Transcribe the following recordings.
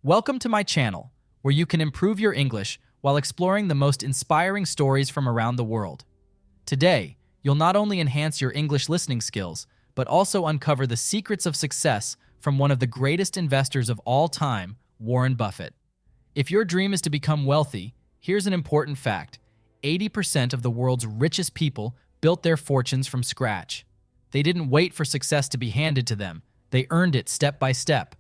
Welcome to my channel, where you can improve your English while exploring the most inspiring stories from around the world. Today, you'll not only enhance your English listening skills, but also uncover the secrets of success from one of the greatest investors of all time, Warren Buffett. If your dream is to become wealthy, here's an important fact. 80% of the world's richest people built their fortunes from scratch. They didn't wait for success to be handed to them. They earned it step by step.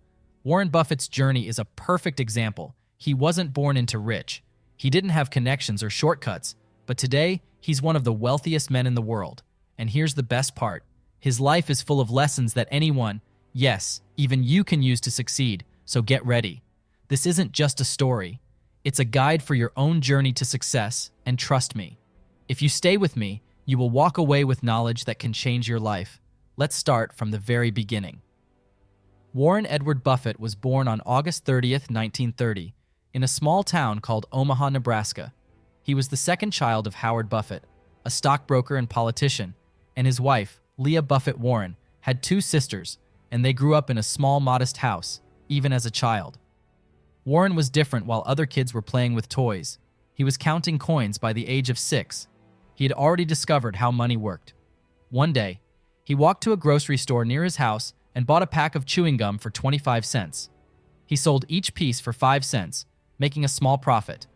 Warren Buffett's journey is a perfect example. He wasn't born into rich. He didn't have connections or shortcuts, but today, he's one of the wealthiest men in the world. And here's the best part. His life is full of lessons that anyone, yes, even you can use to succeed, so get ready. This isn't just a story. It's a guide for your own journey to success, and trust me, if you stay with me, you will walk away with knowledge that can change your life. Let's start from the very beginning. Warren Edward Buffett was born on August 30th, 1930, in a small town called Omaha, Nebraska. He was the second child of Howard Buffett, a stockbroker and politician, and his wife, Leah Buffett Warren, had two sisters, and they grew up in a small, modest house, even as a child. Warren was different while other kids were playing with toys. He was counting coins by the age of 6. He had already discovered how money worked. One day, he walked to a grocery store near his house and bought a pack of chewing gum for 25 cents. He sold each piece for 5 cents, making a small profit.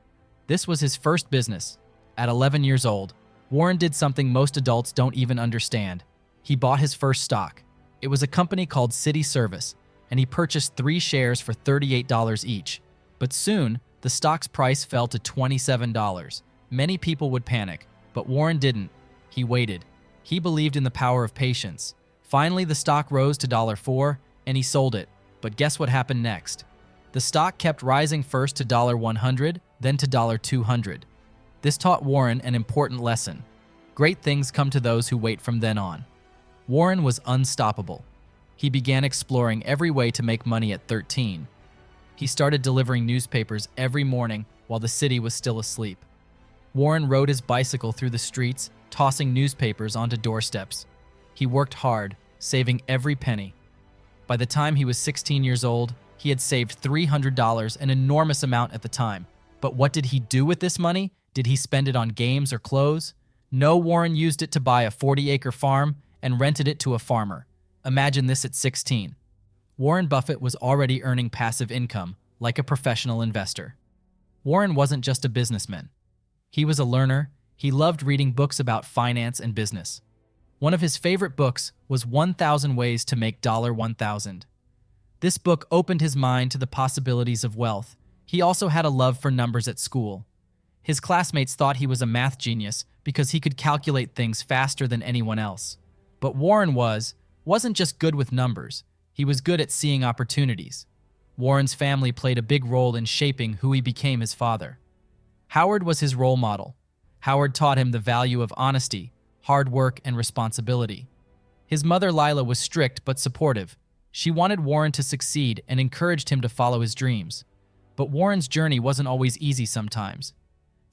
This was his first business. At 11 years old, Warren did something most adults don't even understand. He bought his first stock. It was a company called City Service, and he purchased 3 shares for $38 each. But soon, the stock's price fell to $27. Many people would panic, but Warren didn't. He waited. He believed in the power of patience. Finally, the stock rose to $4, and he sold it. But guess what happened next? The stock kept rising first to $100, then to $200. This taught Warren an important lesson. Great things come to those who wait from then on. Warren was unstoppable. He began exploring every way to make money at 13. He started delivering newspapers every morning while the city was still asleep. Warren rode his bicycle through the streets, tossing newspapers onto doorsteps. He worked hard, saving every penny. By the time he was 16 years old, he had saved $300, an enormous amount at the time. But what did he do with this money? Did he spend it on games or clothes? No, Warren used it to buy a 40-acre farm and rented it to a farmer. Imagine this at 16. Warren Buffett was already earning passive income, like a professional investor. Warren wasn't just a businessman. He was a learner. He loved reading books about finance and business. One of his favorite books was 1,000 Ways to Make $1,000. This book opened his mind to the possibilities of wealth. He also had a love for numbers at school. His classmates thought he was a math genius because he could calculate things faster than anyone else. But Warren wasn't just good with numbers. He was good at seeing opportunities. Warren's family played a big role in shaping who he became his father. Howard was his role model. Howard taught him the value of honesty, hard work, and responsibility. His mother, Lila, was strict but supportive. She wanted Warren to succeed and encouraged him to follow his dreams. But Warren's journey wasn't always easy sometimes.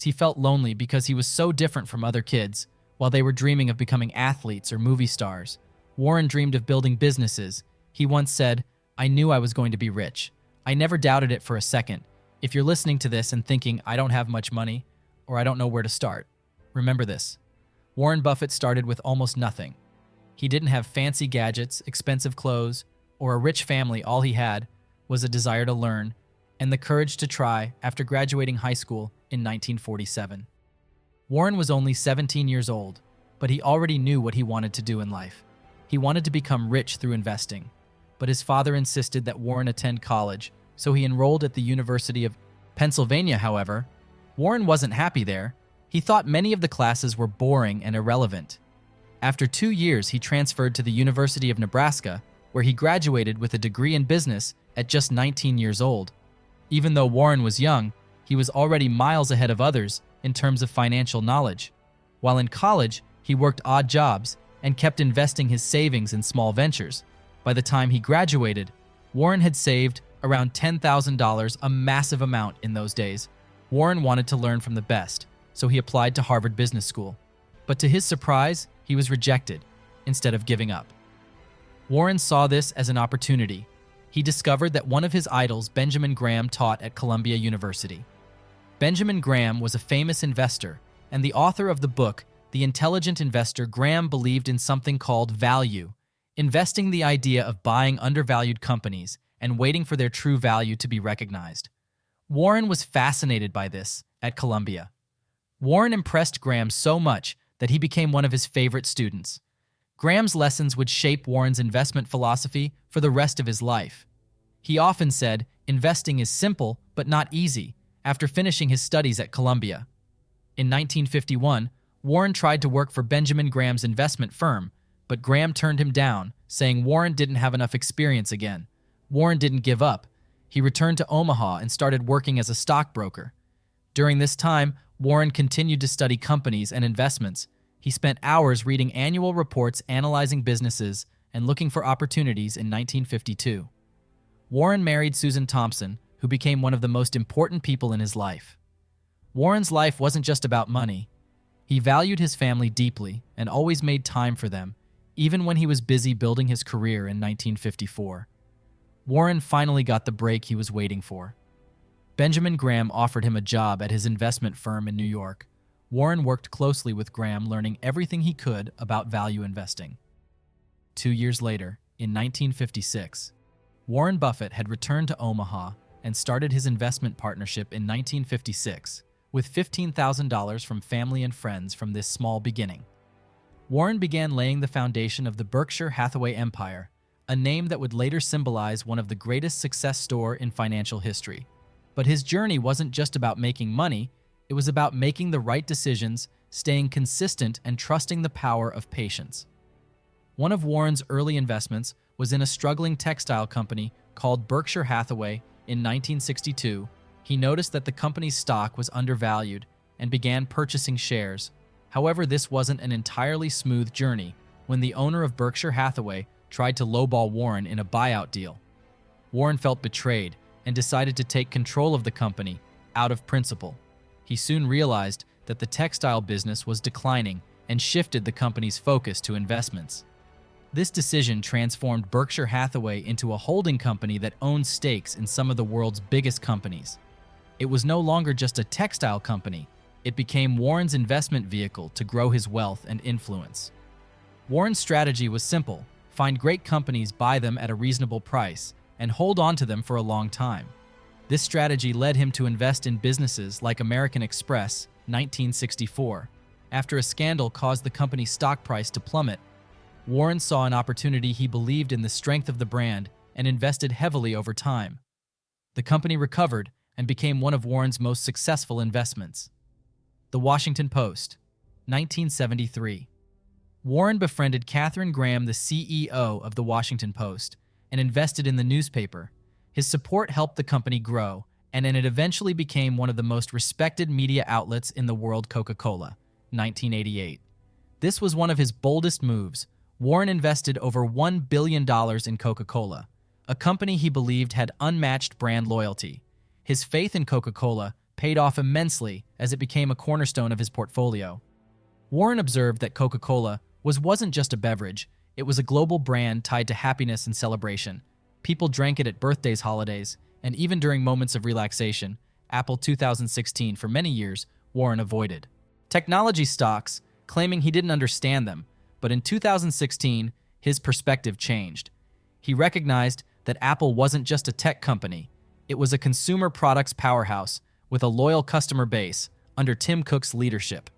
He felt lonely because he was so different from other kids. While they were dreaming of becoming athletes or movie stars, Warren dreamed of building businesses. He once said, "I knew I was going to be rich. I never doubted it for a second." If you're listening to this and thinking, "I don't have much money," or "I don't know where to start," remember this. Warren Buffett started with almost nothing. He didn't have fancy gadgets, expensive clothes, or a rich family. All he had was a desire to learn and the courage to try. After graduating high school in 1947. Warren was only 17 years old, but he already knew what he wanted to do in life. He wanted to become rich through investing, but his father insisted that Warren attend college, so he enrolled at the University of Pennsylvania. However, Warren wasn't happy there. He thought many of the classes were boring and irrelevant. After 2 years, he transferred to the University of Nebraska, where he graduated with a degree in business at just 19 years old. Even though Warren was young, he was already miles ahead of others in terms of financial knowledge. While in college, he worked odd jobs and kept investing his savings in small ventures. By the time he graduated, Warren had saved around $10,000, a massive amount in those days. Warren wanted to learn from the best, so he applied to Harvard Business School. But to his surprise, he was rejected instead of giving up. Warren saw this as an opportunity. he discovered that one of his idols, Benjamin Graham, taught at Columbia University. Benjamin Graham was a famous investor, and the author of the book, The Intelligent Investor. Graham believed in something called value, investing the idea of buying undervalued companies and waiting for their true value to be recognized. Warren was fascinated by this at Columbia. Warren impressed Graham so much that he became one of his favorite students. Graham's lessons would shape Warren's investment philosophy for the rest of his life. He often said, investing is simple but not easy, after finishing his studies at Columbia. In 1951, Warren tried to work for Benjamin Graham's investment firm, but Graham turned him down, saying Warren didn't have enough experience again. Warren didn't give up. He returned to Omaha and started working as a stockbroker. During this time, Warren continued to study companies and investments. He spent hours reading annual reports, analyzing businesses, and looking for opportunities. In 1952, Warren married Susan Thompson, who became one of the most important people in his life. Warren's life wasn't just about money. He valued his family deeply and always made time for them, even when he was busy building his career. In 1954, Warren finally got the break he was waiting for. Benjamin Graham offered him a job at his investment firm in New York. Warren worked closely with Graham, learning everything he could about value investing. 2 years later, in 1956, Warren Buffett had returned to Omaha and started his investment partnership in 1956 with $15,000 from family and friends. From this small beginning, Warren began laying the foundation of the Berkshire Hathaway empire, a name that would later symbolize one of the greatest success stories in financial history. But his journey wasn't just about making money, it was about making the right decisions, staying consistent, and trusting the power of patience. One of Warren's early investments was in a struggling textile company called Berkshire Hathaway. In 1962, he noticed that the company's stock was undervalued and began purchasing shares. However, this wasn't an entirely smooth journey when the owner of Berkshire Hathaway tried to lowball Warren in a buyout deal. Warren felt betrayed and decided to take control of the company out of principle. He soon realized that the textile business was declining and shifted the company's focus to investments. This decision transformed Berkshire Hathaway into a holding company that owned stakes in some of the world's biggest companies. It was no longer just a textile company, it became Warren's investment vehicle to grow his wealth and influence. Warren's strategy was simple: find great companies, buy them at a reasonable price, and hold on to them for a long time. This strategy led him to invest in businesses like American Express, 1964. After a scandal caused the company's stock price to plummet, Warren saw an opportunity. He believed in the strength of the brand and invested heavily over time. The company recovered and became one of Warren's most successful investments. The Washington Post, 1973. Warren befriended Katharine Graham, the CEO of the Washington Post, and invested in the newspaper. His support helped the company grow, and it eventually became one of the most respected media outlets in the world. Coca-Cola, 1988. This was one of his boldest moves. Warren invested over $1 billion in Coca-Cola, a company he believed had unmatched brand loyalty. His faith in Coca-Cola paid off immensely as it became a cornerstone of his portfolio. Warren observed that Coca-Cola wasn't just a beverage, it was a global brand tied to happiness and celebration. People drank it at birthdays, holidays, and even during moments of relaxation. Apple, 2016. For many years, Warren avoided technology stocks, claiming he didn't understand them. But in 2016, his perspective changed. He recognized that Apple wasn't just a tech company, it was a consumer products powerhouse with a loyal customer base under Tim Cook's leadership.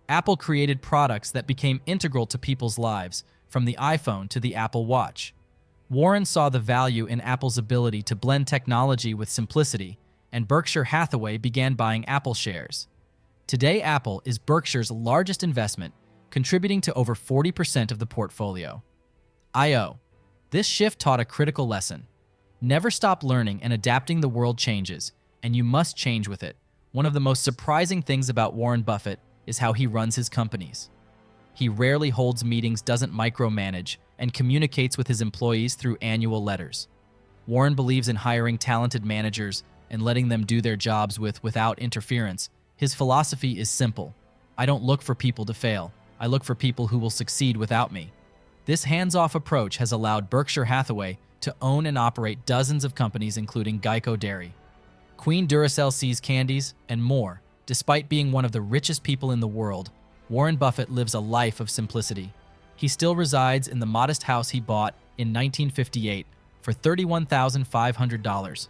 Apple created products that became integral to people's lives, from the iPhone to the Apple Watch. Warren saw the value in Apple's ability to blend technology with simplicity, and Berkshire Hathaway began buying Apple shares. Today, Apple is Berkshire's largest investment, contributing to over 40% of the portfolio. I.O. This shift taught a critical lesson. Never stop learning and adapting. The world changes, and you must change with it. One of the most surprising things about Warren Buffett is how he runs his companies. He rarely holds meetings, doesn't micromanage, and communicates with his employees through annual letters. Warren believes in hiring talented managers and letting them do their jobs without interference. His philosophy is simple: I don't look for people to fail, I look for people who will succeed without me. This hands-off approach has allowed Berkshire Hathaway to own and operate dozens of companies including Geico Dairy, Queen Duracell Seas Candies, and more. Despite being one of the richest people in the world, Warren Buffett lives a life of simplicity. He still resides in the modest house he bought in 1958 for $31,500.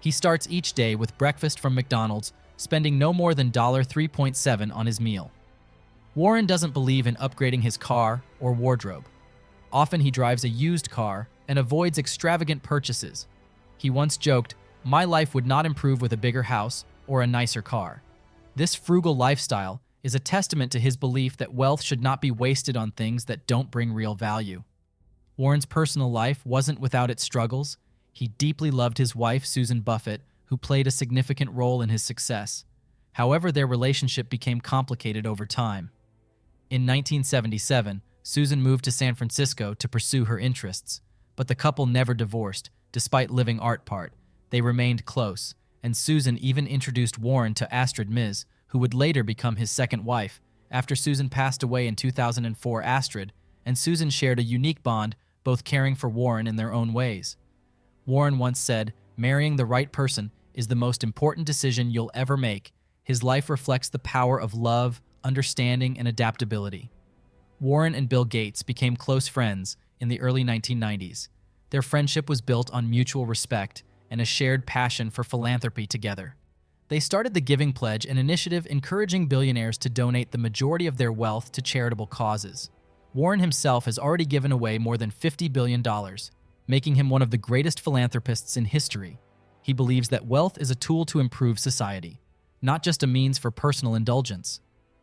He starts each day with breakfast from McDonald's, spending no more than $3.7 on his meal. Warren doesn't believe in upgrading his car or wardrobe. Often he drives a used car and avoids extravagant purchases. He once joked, "My life would not improve with a bigger house or a nicer car." This frugal lifestyle is a testament to his belief that wealth should not be wasted on things that don't bring real value. Warren's personal life wasn't without its struggles. He deeply loved his wife, Susan Buffett, who played a significant role in his success. However, their relationship became complicated over time. In 1977, Susan moved to San Francisco to pursue her interests, but the couple never divorced, despite living apart. They remained close, and Susan even introduced Warren to Astrid Miz, who would later become his second wife. After Susan passed away in 2004, Astrid and Susan shared a unique bond, both caring for Warren in their own ways. Warren once said, "Marrying the right person is the most important decision you'll ever make." His life reflects the power of love, understanding, and adaptability. Warren and Bill Gates became close friends in the early 1990s. Their friendship was built on mutual respect and a shared passion for philanthropy together. They started the Giving Pledge, an initiative encouraging billionaires to donate the majority of their wealth to charitable causes. Warren himself has already given away more than $50 billion, making him one of the greatest philanthropists in history. He believes that wealth is a tool to improve society, not just a means for personal indulgence.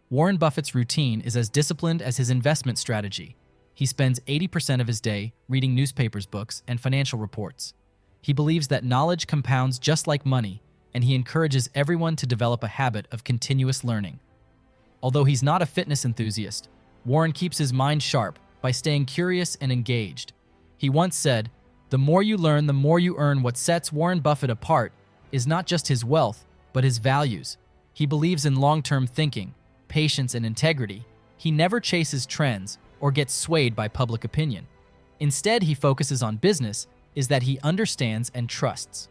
Warren Buffett's routine is as disciplined as his investment strategy. He spends 80% of his day reading newspapers, books, and financial reports. He believes that knowledge compounds just like money, and he encourages everyone to develop a habit of continuous learning. Although he's not a fitness enthusiast, Warren keeps his mind sharp by staying curious and engaged. He once said, "The more you learn, the more you earn." What sets Warren Buffett apart is not just his wealth, but his values. He believes in long-term thinking, patience, and integrity. He never chases trends or gets swayed by public opinion. Instead, he focuses on business is that he understands and trusts.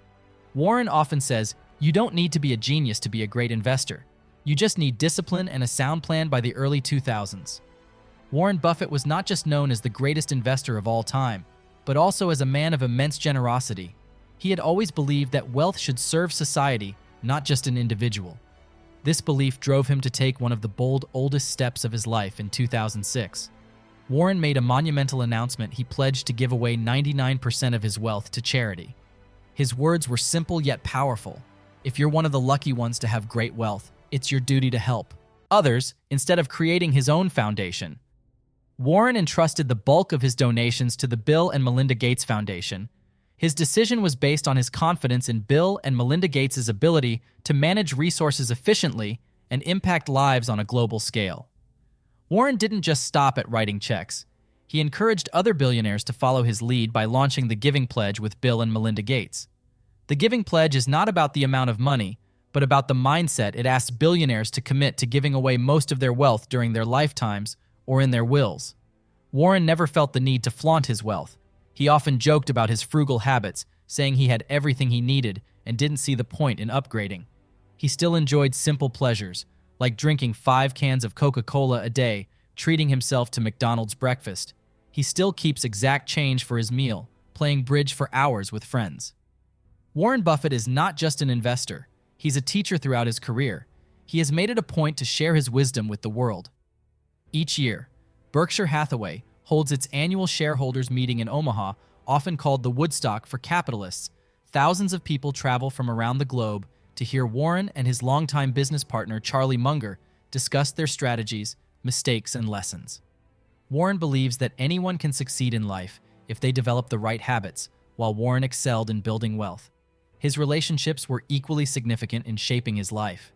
Warren often says, "You don't need to be a genius to be a great investor. You just need discipline and a sound plan." By the early 2000s, Warren Buffett was not just known as the greatest investor of all time, but also as a man of immense generosity. He had always believed that wealth should serve society, not just an individual. This belief drove him to take one of the bold, oldest steps of his life in 2006. Warren made a monumental announcement. He pledged to give away 99% of his wealth to charity. His words were simple yet powerful. If you're one of the lucky ones to have great wealth, it's your duty to help others instead of creating his own foundation. Warren entrusted the bulk of his donations to the Bill and Melinda Gates Foundation. His decision was based on his confidence in Bill and Melinda Gates' ability to manage resources efficiently and impact lives on a global scale. Warren didn't just stop at writing checks. He encouraged other billionaires to follow his lead by launching the Giving Pledge with Bill and Melinda Gates. The Giving Pledge is not about the amount of money, but about the mindset. It asks billionaires to commit to giving away most of their wealth during their lifetimes or in their wills. Warren never felt the need to flaunt his wealth. He often joked about his frugal habits, saying he had everything he needed and didn't see the point in upgrading. He still enjoyed simple pleasures, like drinking 5 cans of Coca-Cola a day, treating himself to McDonald's breakfast. He still keeps exact change for his meal, playing bridge for hours with friends. Warren Buffett is not just an investor. He's a teacher throughout his career. He has made it a point to share his wisdom with the world. Each year, Berkshire Hathaway holds its annual shareholders meeting in Omaha, often called the Woodstock for capitalists. Thousands of people travel from around the globe to hear Warren and his longtime business partner Charlie Munger discuss their strategies, mistakes, and lessons. Warren believes that anyone can succeed in life if they develop the right habits, while Warren excelled in building wealth. His relationships were equally significant in shaping his life.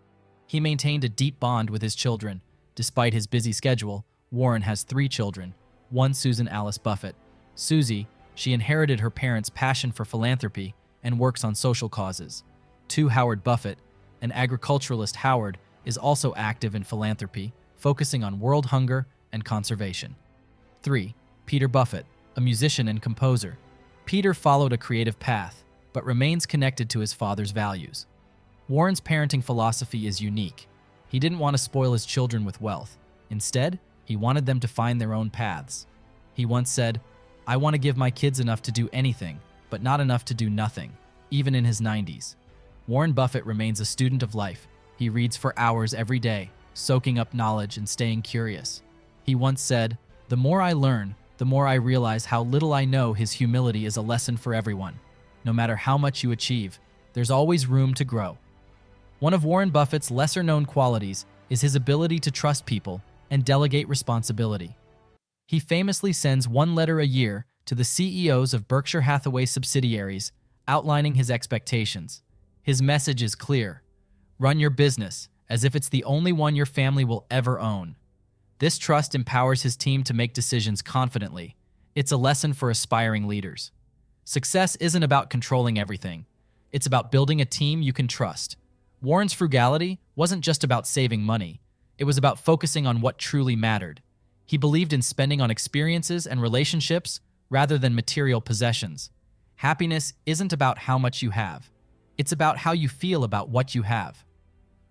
He maintained a deep bond with his children. Despite his busy schedule, Warren has 3 children. One, Susan Alice Buffett. Susie, she inherited her parents' passion for philanthropy and works on social causes. 2, Howard Buffett. An agriculturalist, Howard is also active in philanthropy, focusing on world hunger and conservation. 3, Peter Buffett, a musician and composer. Peter followed a creative path, but remains connected to his father's values. Warren's parenting philosophy is unique. He didn't want to spoil his children with wealth. Instead, he wanted them to find their own paths. He once said, "I want to give my kids enough to do anything, but not enough to do nothing," even in his 90s. Warren Buffett remains a student of life. He reads for hours every day, soaking up knowledge and staying curious. He once said, "The more I learn, the more I realize how little I know." His humility is a lesson for everyone. No matter how much you achieve, there's always room to grow. One of Warren Buffett's lesser-known qualities is his ability to trust people and delegate responsibility. He famously sends one letter a year to the CEOs of Berkshire Hathaway subsidiaries, outlining his expectations. His message is clear: run your business as if it's the only one your family will ever own. This trust empowers his team to make decisions confidently. It's a lesson for aspiring leaders. Success isn't about controlling everything. It's about building a team you can trust. Warren's frugality wasn't just about saving money. It was about focusing on what truly mattered. He believed in spending on experiences and relationships rather than material possessions. Happiness isn't about how much you have. It's about how you feel about what you have.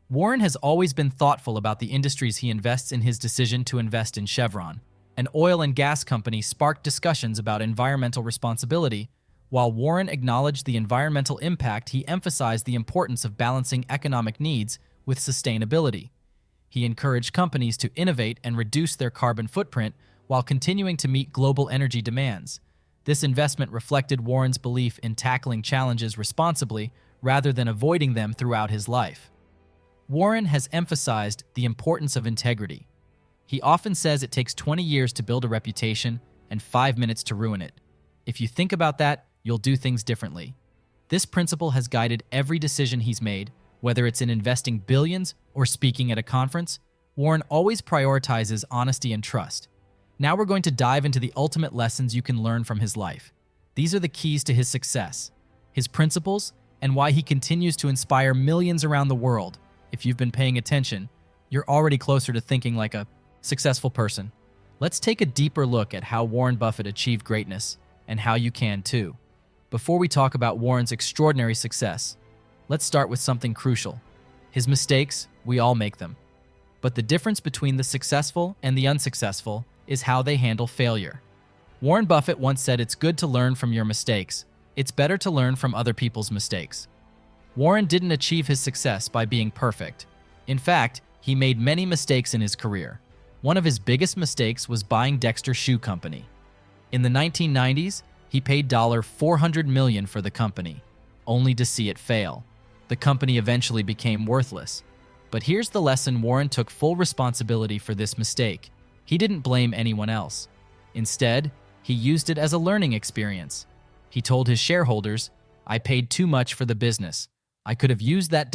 Warren has always been thoughtful about the industries he invests in. His decision to invest in Chevron, an oil and gas company, sparked discussions about environmental responsibility. While Warren acknowledged the environmental impact, he emphasized the importance of balancing economic needs with sustainability. He encouraged companies to innovate and reduce their carbon footprint while continuing to meet global energy demands. This investment reflected Warren's belief in tackling challenges responsibly rather than avoiding them throughout his life. Warren has emphasized the importance of integrity. He often says it takes 20 years to build a reputation and 5 minutes to ruin it. If you think about that, you'll do things differently. This principle has guided every decision he's made, whether it's in investing billions or speaking at a conference. Warren always prioritizes honesty and trust. Now we're going to dive into the ultimate lessons you can learn from his life. These are the keys to his success, his principles, and why he continues to inspire millions around the world. If you've been paying attention, you're already closer to thinking like a successful person. Let's take a deeper look at how Warren Buffett achieved greatness and how you can too. Before we talk about Warren's extraordinary success, let's start with something crucial. His mistakes, we all make them. But the difference between the successful and the unsuccessful is how they handle failure. Warren Buffett once said, "It's good to learn from your mistakes. It's better to learn from other people's mistakes." Warren didn't achieve his success by being perfect. In fact, he made many mistakes in his career. One of his biggest mistakes was buying Dexter Shoe Company. In the 1990s, he paid $400 million for the company, only to see it fail. The company eventually became worthless. But here's the lesson: Warren took full responsibility for this mistake. He didn't blame anyone else. Instead, he used it as a learning experience. He told his shareholders, "I paid too much for the business. I could have used that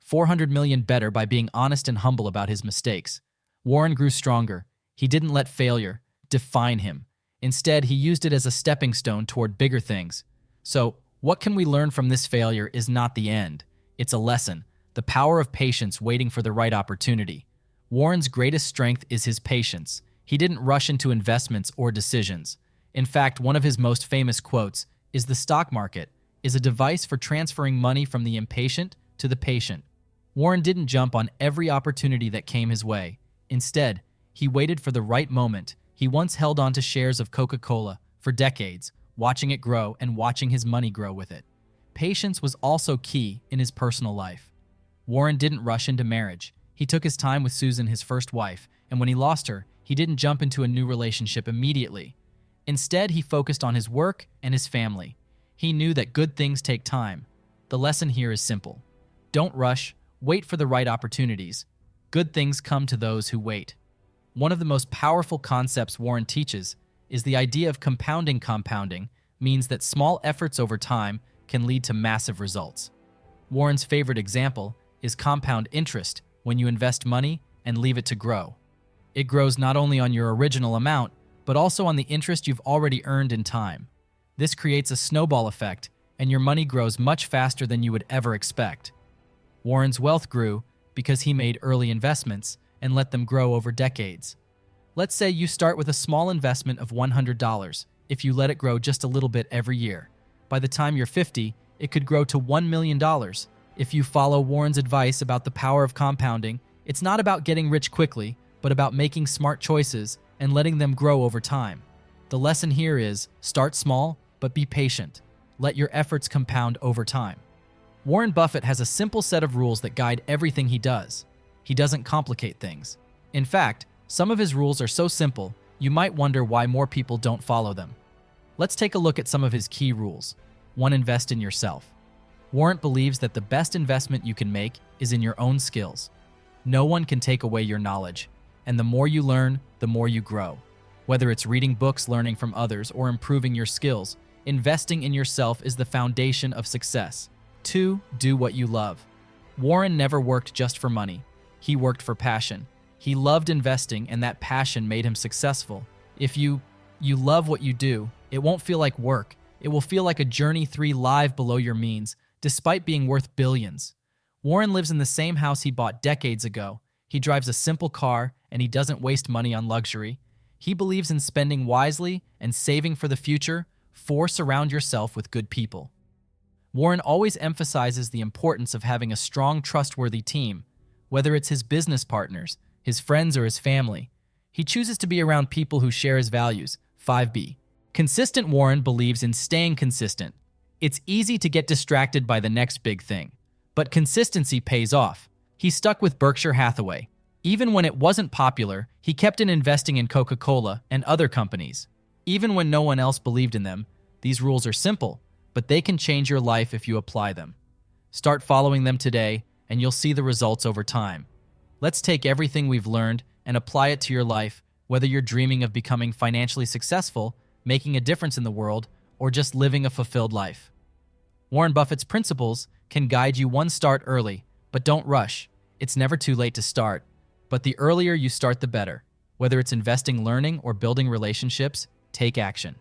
$400 million better." By being honest and humble about his mistakes, Warren grew stronger. He didn't let failure define him. Instead, he used it as a stepping stone toward bigger things. So, what can we learn from this? Failure is not the end. It's a lesson. The power of patience, waiting for the right opportunity. Warren's greatest strength is his patience. He didn't rush into investments or decisions. In fact, one of his most famous quotes is, "The stock market is a device for transferring money from the impatient to the patient." Warren didn't jump on every opportunity that came his way. Instead, he waited for the right moment. He once held on to shares of Coca-Cola for decades, watching it grow and watching his money grow with it. Patience was also key in his personal life. Warren didn't rush into marriage. He took his time with Susan, his first wife, and when he lost her, he didn't jump into a new relationship immediately. Instead, he focused on his work and his family. He knew that good things take time. The lesson here is simple. Don't rush, wait for the right opportunities. Good things come to those who wait. One of the most powerful concepts Warren teaches is the idea of compounding. Compounding means that small efforts over time can lead to massive results. Warren's favorite example is compound interest, when you invest money and leave it to grow. It grows not only on your original amount, but also on the interest you've already earned in time. This creates a snowball effect, and your money grows much faster than you would ever expect. Warren's wealth grew because he made early investments and let them grow over decades. Let's say you start with a small investment of $100. if you let it grow just a little bit every year. By the time you're 50, it could grow to $1 million. If you follow Warren's advice about the power of compounding, it's not about getting rich quickly, but about making smart choices and letting them grow over time. The lesson here is, start small, but be patient. Let your efforts compound over time. Warren Buffett has a simple set of rules that guide everything he does. He doesn't complicate things. In fact, some of his rules are so simple, you might wonder why more people don't follow them. Let's take a look at some of his key rules. 1. Invest in yourself. Warren believes that the best investment you can make is in your own skills. No one can take away your knowledge, and the more you learn, the more you grow. Whether it's reading books, learning from others, or improving your skills, investing in yourself is the foundation of success. 2. Do what you love. Warren never worked just for money. He worked for passion. He loved investing, and that passion made him successful. If you love what you do, it won't feel like work. It will feel like a journey 3 live below your means, despite being worth billions. Warren lives in the same house he bought decades ago. He drives a simple car, and he doesn't waste money on luxury. He believes in spending wisely and saving for the future. 4. Surround yourself with good people. Warren always emphasizes the importance of having a strong, trustworthy team, whether it's his business partners, his friends, or his family. He chooses to be around people who share his values. 5B. Consistent. Warren believes in staying consistent. It's easy to get distracted by the next big thing, but consistency pays off. He stuck with Berkshire Hathaway. Even when it wasn't popular, he kept on investing in Coca-Cola and other companies. Even when no one else believed in them. These rules are simple, but they can change your life if you apply them. Start following them today, and you'll see the results over time. Let's take everything we've learned and apply it to your life, whether you're dreaming of becoming financially successful, making a difference in the world, or just living a fulfilled life. Warren Buffett's principles can guide you one start early, but don't rush. It's never too late to start, but the earlier you start, the better. Whether it's investing, learning, or building relationships, take action.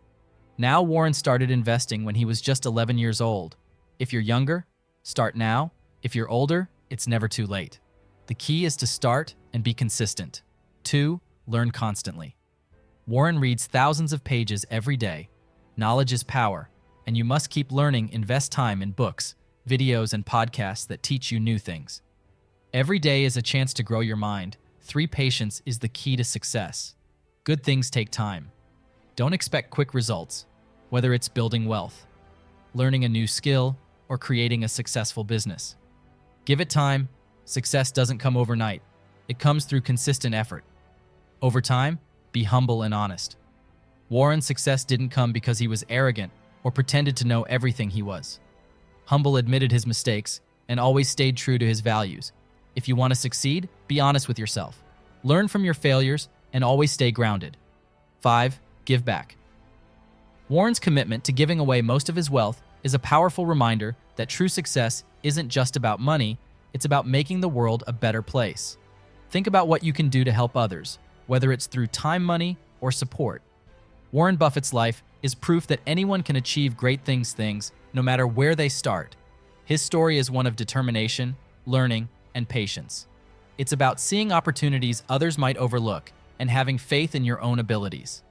Now, Warren started investing when he was just 11 years old. If you're younger, start now. If you're older, it's never too late. The key is to start and be consistent. 2. Learn constantly. Warren reads thousands of pages every day. Knowledge is power, and you must keep learning. Invest time in books, videos, and podcasts that teach you new things. Every day is a chance to grow your mind. 3. Patience is the key to success. Good things take time. Don't expect quick results, whether it's building wealth, learning a new skill, or creating a successful business. Give it time. Success doesn't come overnight. It comes through consistent effort. Over time, be humble and honest. Warren's success didn't come because he was arrogant or pretended to know everything. He was humble, admitted his mistakes, and always stayed true to his values. If you want to succeed, be honest with yourself. Learn from your failures and always stay grounded. 5. Give back. Warren's commitment to giving away most of his wealth is a powerful reminder that true success isn't just about money, it's about making the world a better place. Think about what you can do to help others, whether it's through time, money, or support. Warren Buffett's life is proof that anyone can achieve great things no matter where they start. His story is one of determination, learning, and patience. It's about seeing opportunities others might overlook and having faith in your own abilities.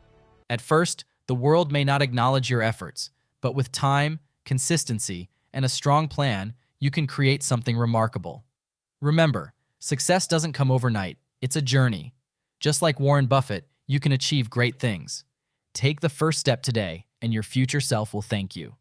At first, the world may not acknowledge your efforts, but with time, consistency, and a strong plan, you can create something remarkable. Remember, success doesn't come overnight. It's a journey. Just like Warren Buffett, you can achieve great things. Take the first step today, and your future self will thank you.